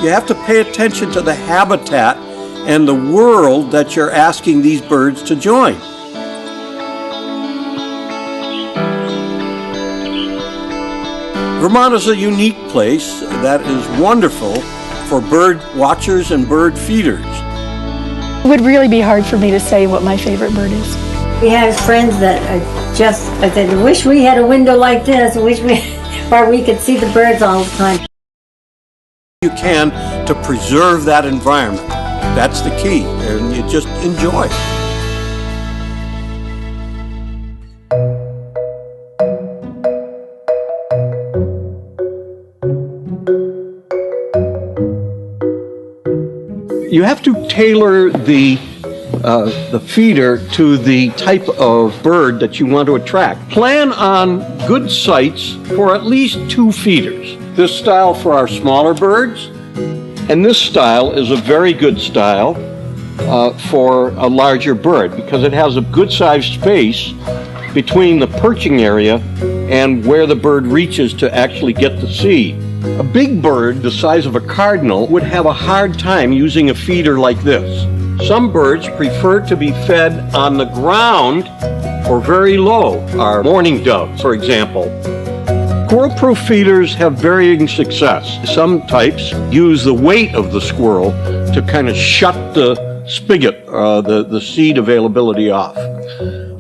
You have to pay attention to the habitat and the world that you're asking these birds to join. Vermont is a unique place that is wonderful for bird watchers and bird feeders. It would really be hard for me to say what my favorite bird is. We have friends that are just, I said, I wish we had a window like this, where we could see the birds all the time. You can to preserve that environment. That's the key, and you just enjoy it. You have to tailor the feeder to the type of bird that you want to attract. Plan on good sites for at least 2 feeders. This style for our smaller birds, and this style is a very good style for a larger bird because it has a good sized space between the perching area and where the bird reaches to actually get the seed. A big bird the size of a cardinal would have a hard time using a feeder like this. Some birds prefer to be fed on the ground or very low. Our mourning dove, for example. Squirrel-proof feeders have varying success. Some types use the weight of the squirrel to kind of shut the spigot, the seed availability off.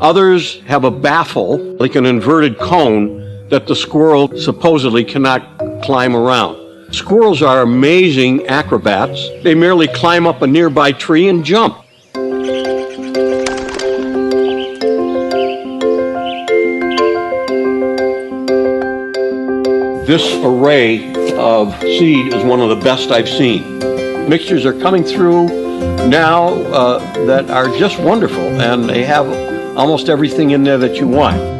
Others have a baffle, like an inverted cone, that the squirrel supposedly cannot climb around. Squirrels are amazing acrobats. They merely climb up a nearby tree and jump. This array of seed is one of the best I've seen. Mixtures are coming through now that are just wonderful, and they have almost everything in there that you want.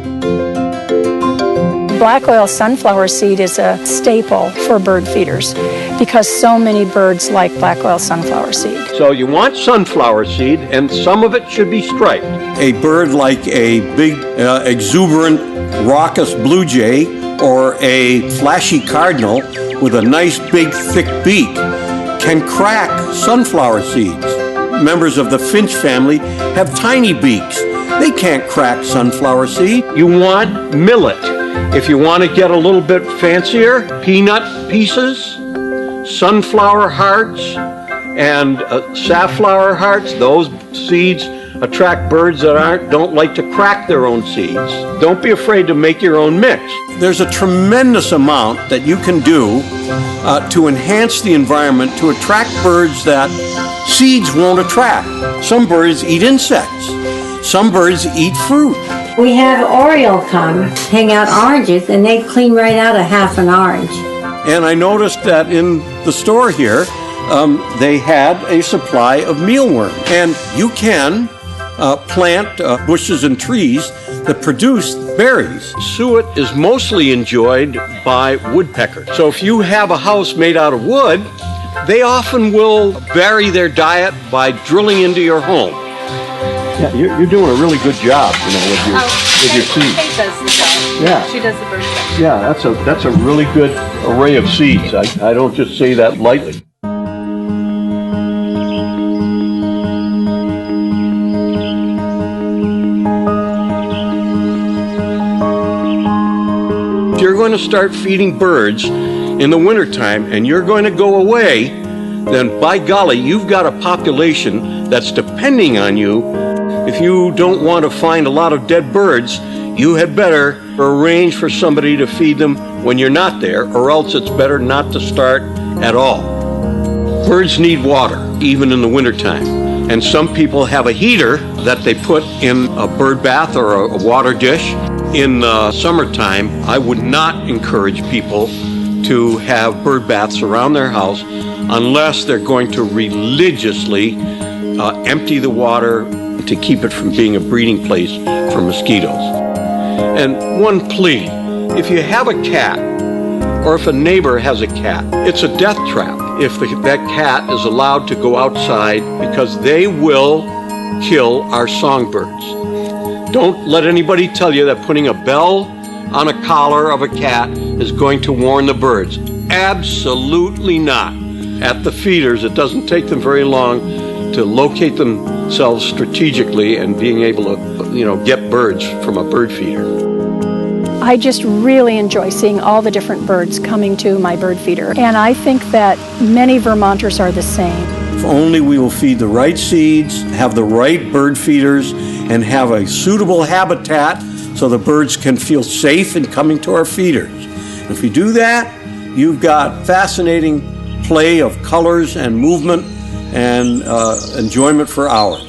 Black oil sunflower seed is a staple for bird feeders because so many birds like black oil sunflower seed. So you want sunflower seed, and some of it should be striped. A bird like a big, exuberant, raucous blue jay or a flashy cardinal with a nice, big, thick beak can crack sunflower seeds. Members of the finch family have tiny beaks. They can't crack sunflower seed. You want millet. If you want to get a little bit fancier, peanut pieces, sunflower hearts, and safflower hearts. Those seeds attract birds that don't like to crack their own seeds. Don't be afraid to make your own mix. There's a tremendous amount that you can do to enhance the environment to attract birds that seeds won't attract. Some birds eat insects. Some birds eat fruit. We have Oriole come, hang out oranges, and they clean right out a half an orange. And I noticed that in the store here, they had a supply of mealworm. And you can plant bushes and trees that produce berries. Suet is mostly enjoyed by woodpeckers. So if you have a house made out of wood, they often will vary their diet by drilling into your home. Yeah, you're doing a really good job, with your seeds. Kate does the job. Yeah. She does the bird stuff. Yeah, that's a really good array of seeds. I don't just say that lightly. If you're going to start feeding birds in the wintertime and you're going to go away, then by golly, you've got a population that's depending on you. If you don't want to find a lot of dead birds, you had better arrange for somebody to feed them when you're not there, or else it's better not to start at all. Birds need water, even in the wintertime. And some people have a heater that they put in a bird bath or a water dish. In the summertime, I would not encourage people to have bird baths around their house unless they're going to religiously empty the water to keep it from being a breeding place for mosquitoes. And one plea, if you have a cat, or if a neighbor has a cat, it's a death trap if that cat is allowed to go outside, because they will kill our songbirds. Don't let anybody tell you that putting a bell on a collar of a cat is going to warn the birds. Absolutely not. At the feeders, it doesn't take them very long to locate themselves strategically and being able to, get birds from a bird feeder. I just really enjoy seeing all the different birds coming to my bird feeder, and I think that many Vermonters are the same. If only we will feed the right seeds, have the right bird feeders, and have a suitable habitat so the birds can feel safe in coming to our feeders. If we do that, you've got fascinating play of colors and movement and enjoyment for hours.